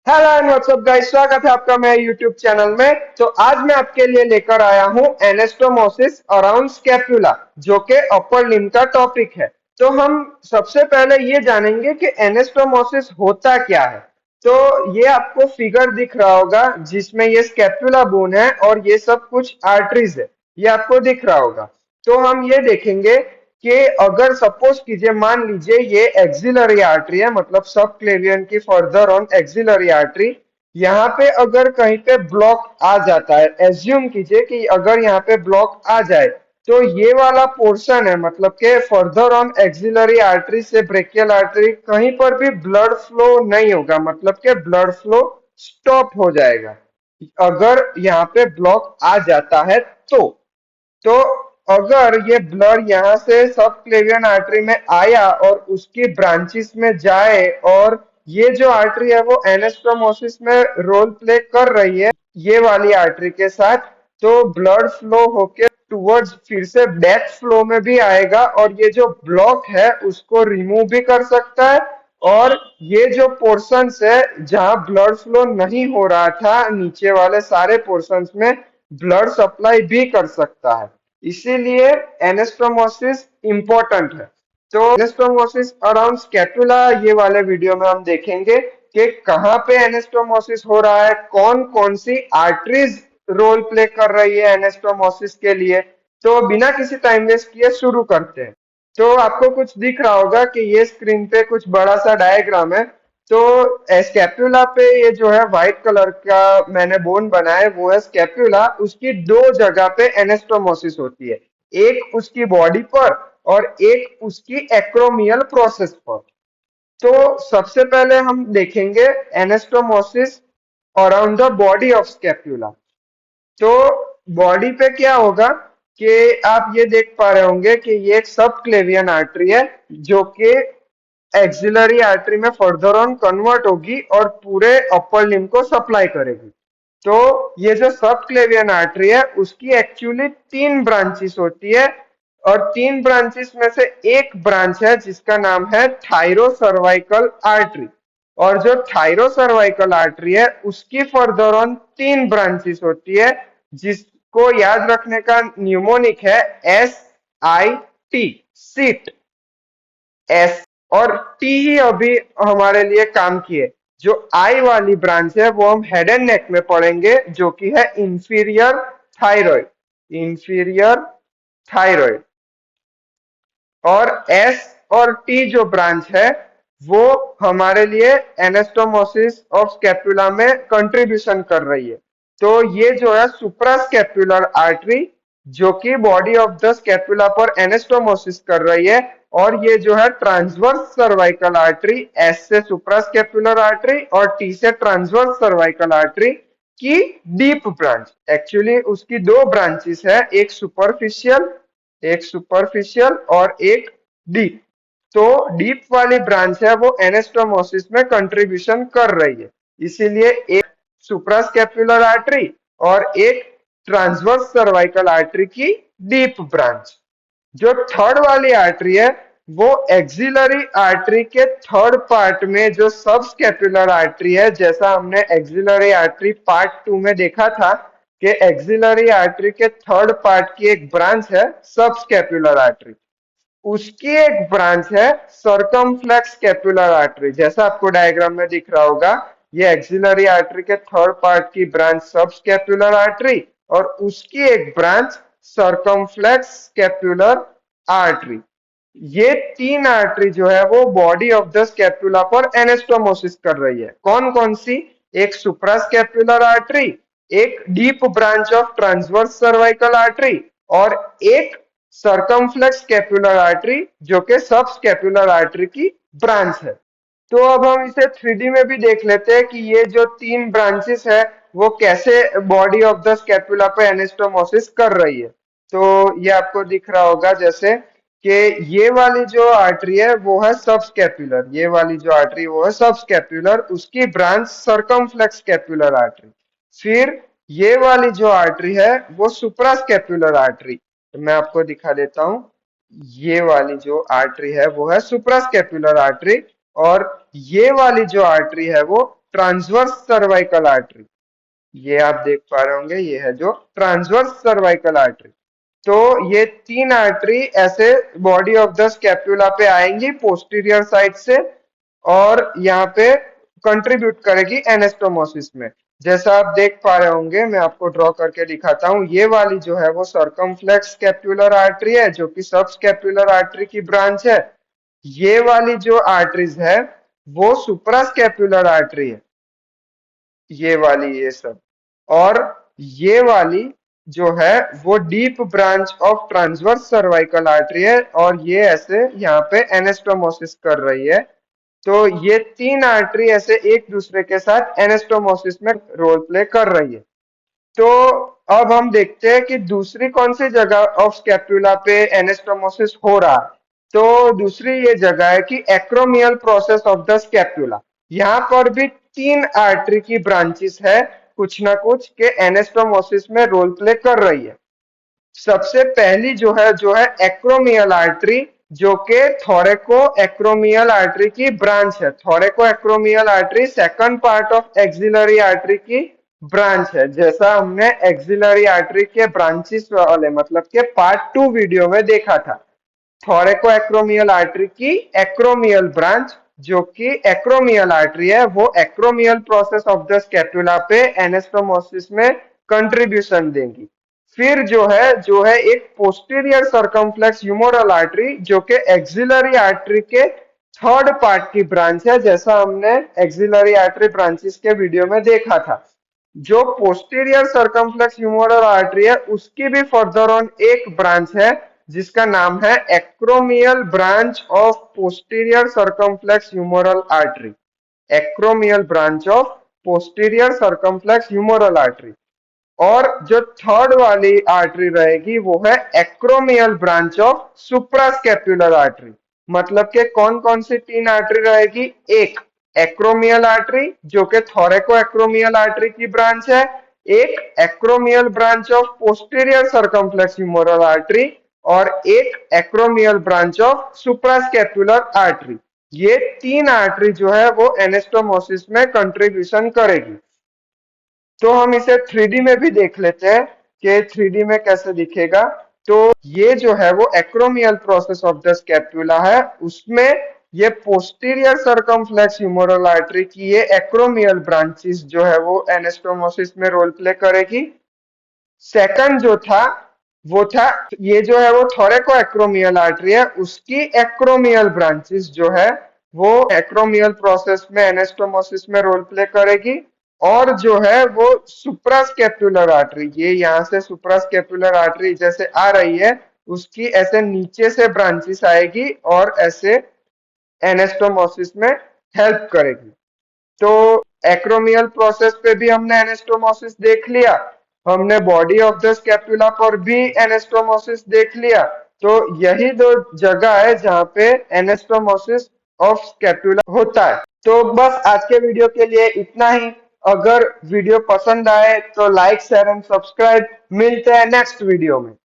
Hello and WhatsApp guys, स्वागत है आपका मेरे यूट्यूब चैनल में। तो आज मैं आपके लिए लेकर आया हूं एनास्टोमोसिस अराउंड स्कैपुला, जो कि अपर लिम्ब का टॉपिक है। तो हम सबसे पहले ये जानेंगे कि एनास्टोमोसिस होता क्या है। तो ये आपको फिगर दिख रहा होगा जिसमें ये स्कैपुला बोन है और ये सब कुछ आर्टरीज है, ये आपको दिख रहा होगा। तो हम ये देखेंगे कि अगर सपोज कीजिए, मान लीजिए ये एक्सिलरी आर्टरी है, मतलब सब क्लेवियन की फर्दर ऑन एक्सिलरी आर्टरी। यहाँ पे अगर कहीं पे ब्लॉक आ जाता है, एज्यूम कीजिए कि अगर यहाँ पे ब्लॉक आ जाए, तो ये वाला पोर्शन है, मतलब कि फर्दर ऑन एक्सिलरी आर्टरी से ब्रेकियल आर्टरी कहीं पर भी ब्लड फ्लो नहीं होगा, मतलब कि ब्लड फ्लो स्टॉप हो जाएगा अगर यहाँ पे ब्लॉक आ जाता है। तो अगर ये ब्लड यहाँ से सब क्लेवियन आर्टरी में आया और उसकी ब्रांचेस में जाए, और ये जो आर्टरी है वो एनास्टोमोसिस में रोल प्ले कर रही है ये वाली आर्टरी के साथ, तो ब्लड फ्लो होके टुवर्ड्स फिर से डेथ फ्लो में भी आएगा और ये जो ब्लॉक है उसको रिमूव भी कर सकता है। और ये जो पोर्शंस है जहां ब्लड फ्लो नहीं हो रहा था, नीचे वाले सारे पोर्शंस में ब्लड सप्लाई भी कर सकता है। इसीलिए एनास्टोमोसिस इंपॉर्टेंट है। तो एनास्टोमोसिस अराउंड स्कैपुला ये वाले वीडियो में हम देखेंगे कि कहाँ पे एनास्टोमोसिस हो रहा है, कौन कौन सी आर्टरीज रोल प्ले कर रही है एनास्टोमोसिस के लिए। तो बिना किसी टाइम वेस्ट किए शुरू करते हैं। तो आपको कुछ दिख रहा होगा कि ये स्क्रीन पे कुछ बड़ा सा डायग्राम है। तो स्कैपुला पे ये जो है व्हाइट कलर का मैंने बोन बनाया है, वो है स्कैपुला। उसकी दो जगह पे एनास्टोमोसिस होती है, एक उसकी बॉडी पर और एक उसकी एक्रोमियल प्रोसेस पर। तो सबसे पहले हम देखेंगे anastomosis around the body of scapula. तो बॉडी पे क्या होगा कि आप ये देख पा रहे होंगे कि ये एक सब क्लेवियन आर्टरी है जो कि एक्सिलरी आर्टरी में फर्दर ऑन कन्वर्ट होगी और पूरे अपर लिम्ब को सप्लाई करेगी। तो ये जो सब क्लेवियन आर्टरी है उसकी एक्चुअली तीन ब्रांचेस होती है, और तीन ब्रांचेस में से एक ब्रांच है जिसका नाम है थायरो सर्वाइकल आर्टरी। और जो थायरो सर्वाइकल आर्टरी है उसकी फर्दर ऑन तीन ब्रांचेस होती है, जिसको याद रखने का न्यूमोनिक है SIT, सीट। एस और टी ही अभी हमारे लिए काम किए। जो आई वाली ब्रांच है वो हम हेड एंड नेक में पढ़ेंगे, जो कि है इंफीरियर थायराइड, इंफीरियर थायराइड। और एस और टी जो ब्रांच है वो हमारे लिए एनास्टोमोसिस ऑफ स्कैपुला में कंट्रीब्यूशन कर रही है। तो ये जो है सुप्रास्कैपुलर आर्टरी, जो कि बॉडी ऑफ द स्कैपुला पर एनास्टोमोसिस कर रही है। और ये जो है ट्रांसवर्स सर्वाइकल आर्टरी, एस से सुप्रास्कैपुलर आर्टरी और टी से ट्रांसवर्स सर्वाइकल आर्टरी की डीप ब्रांच। एक्चुअली उसकी दो ब्रांचेस है, एक सुपरफिशियल और एक डीप। तो डीप वाली ब्रांच है वो एनास्टोमोसिस में कंट्रीब्यूशन कर रही है। इसीलिए एक सुप्रास्कैपुलर आर्टरी और एक ट्रांसवर्स सर्वाइकल आर्टरी की डीप ब्रांच। जो थर्ड वाली आर्टरी है वो एक्सिलरी आर्टरी के थर्ड पार्ट में, जो सब स्कैपुलर आर्टरी है, जैसा हमने एक्सिलरी आर्टरी पार्ट 2 में देखा था कि एक्सिलरी आर्टरी के थर्ड पार्ट की एक ब्रांच है सब स्कैपुलर आर्टरी, उसकी एक ब्रांच है सर्कमफ्लेक्स स्कैपुलर आर्टरी। जैसा आपको डायग्राम में दिख रहा होगा, ये एक्सिलरी आर्टरी के थर्ड पार्ट की ब्रांच सब स्कैपुलर आर्टरी और उसकी एक ब्रांच सर्कमफ्लेक्स स्कैपुलर आर्टरी। ये तीन आर्टरी जो है वो बॉडी ऑफ द स्कैपुला पर एनास्टोमोसिस कर रही है। कौन कौन सी? एक सुप्रास्कैपुलर आर्टरी, एक deep branch of transverse cervical artery और एक सर्कमफ्लेक्स स्कैपुलर आर्टरी, जो कि सब स्कैपुलर आर्टरी की ब्रांच है। तो अब हम इसे 3D में भी देख लेते हैं कि ये जो तीन ब्रांचेस है वो कैसे बॉडी ऑफ द स्कैपुला पे एनास्टोमोसिस कर रही है। तो ये आपको दिख रहा होगा जैसे कि ये वाली जो आर्टरी है वो है सब स्कैपुलर, ये वाली जो आर्टरी वो है सब स्कैपुलर, उसकी ब्रांच सर्कमफ्लेक्स स्कैपुलर आर्टरी। फिर ये वाली जो आर्टरी है वो सुप्रास्कैपुलर आर्टरी, तो मैं आपको दिखा देता हूं। ये वाली जो आर्टरी है वो है सुप्रास्कैपुलर आर्टरी और ये वाली जो आर्टरी है वो ट्रांसवर्स सर्वाइकल आर्टरी। ये आप देख पा रहे होंगे, ये है जो ट्रांसवर्स सर्वाइकल आर्टरी। तो ये 3 आर्टरी ऐसे बॉडी ऑफ द स्कैपुला पे आएंगी पोस्टीरियर साइड से और यहाँ पे कंट्रीब्यूट करेगी एनास्टोमोसिस में। जैसा आप देख पा रहे होंगे, मैं आपको ड्रॉ करके दिखाता हूँ। ये वाली जो है वो सर्कमफ्लेक्स स्कैपुलर आर्टरी है, जो कि सब स्कैपुलर आर्टरी की ब्रांच है। ये वाली जो आर्टरीज है वो सुप्रास्कैपुलर आर्टरी है, ये वाली, ये सब। और ये वाली जो है वो deep branch of transverse cervical artery है और ये ऐसे यहाँ पे एनास्टोमोसिस कर रही है। तो ये 3 आर्टरी ऐसे एक दूसरे के साथ एनास्टोमोसिस में रोल प्ले कर रही है। तो अब हम देखते हैं कि दूसरी कौन सी जगह ऑफ स्कैपुला पे एनास्टोमोसिस हो रहा है। तो दूसरी ये जगह है कि acromial process of the scapula. यहाँ पर भी 3 आर्टरी की ब्रांचेस है, कुछ ना कुछ के एनास्टोमोसिस में रोल प्ले कर रही है। सबसे पहली जो है एक्रोमियल आर्टरी, जो कि थोरेको एक्रोमियल आर्टरी की ब्रांच है। थोरेको acromial artery second part of axillary artery की ब्रांच है। जैसा हमने एक्सिलरी आर्टरी के ब्रांचेस वाले मतलब के पार्ट 2 वीडियो में देखा था। थोरेको एक्रोमियल आर्टरी की एक्रोमियल ब्रांच, जो कि एक्रोमियल आर्टरी है, वो acromial process of the scapula पे एनास्टोमोसिस में कंट्रीब्यूशन देंगी। फिर जो है एक पोस्टीरियर सर्कमफ्लेक्स ह्यूमरल आर्टरी, जो कि एक्सिलरी आर्टरी के थर्ड पार्ट की ब्रांच है, जैसा हमने एक्सिलरी आर्टरी ब्रांचेस के वीडियो में देखा था। जो पोस्टीरियर सर्कमफ्लेक्स ह्यूमरल आर्टरी है उसकी भी फर्दर ऑन एक ब्रांच है, जिसका नाम है acromial branch of posterior circumflex humeral artery. Acromial branch of posterior circumflex humeral artery. और जो थर्ड वाली आर्टरी रहेगी वो है acromial branch of suprascapular artery. मतलब के कौन कौन सी 3 आर्टरी रहेगी? एक एक्रोमियल आर्टरी, जो कि थोरेको एक्रोमियल आर्टरी की ब्रांच है। एक acromial branch of posterior circumflex humeral artery और एक acromial branch of suprascapular artery. ये 3 आर्टरी जो है वो एनास्टोमोसिस में कंट्रीब्यूशन करेगी। तो हम इसे 3D में भी देख लेते हैं कि 3D में कैसे दिखेगा। तो ये जो है वो acromial process of the scapula है, उसमें ये पोस्टीरियर सर्कमफ्लेक्स ह्यूमरल आर्टरी की ये एक्रोमियल ब्रांचेस जो है वो एनास्टोमोसिस में रोल प्ले करेगी। सेकंड जो था वो था, ये जो है वो थोरेको एक्रोमियल आर्टरी है, उसकी एक्रोमियल ब्रांचेस जो है वो एक्रोमियल प्रोसेस में एनास्टोमोसिस में रोल प्ले करेगी। और जो है वो सुप्रास्कैपुलर आर्टरी, ये यहाँ से सुप्रास्कैपुलर आर्टरी जैसे आ रही है, उसकी ऐसे नीचे से ब्रांचेस आएगी और ऐसे एनास्टोमोसिस में हेल्प करेगी। तो एक्रोमियल प्रोसेस पे भी हमने एनास्टोमोसिस देख लिया, हमने बॉडी ऑफ द स्कैपुला पर भी एनास्टोमोसिस देख लिया। तो यही 2 जगह है जहाँ पे एनास्टोमोसिस ऑफ स्कैपुला होता है। तो बस आज के वीडियो के लिए इतना ही। अगर वीडियो पसंद आए तो लाइक, शेयर एंड सब्सक्राइब। मिलते हैं नेक्स्ट वीडियो में।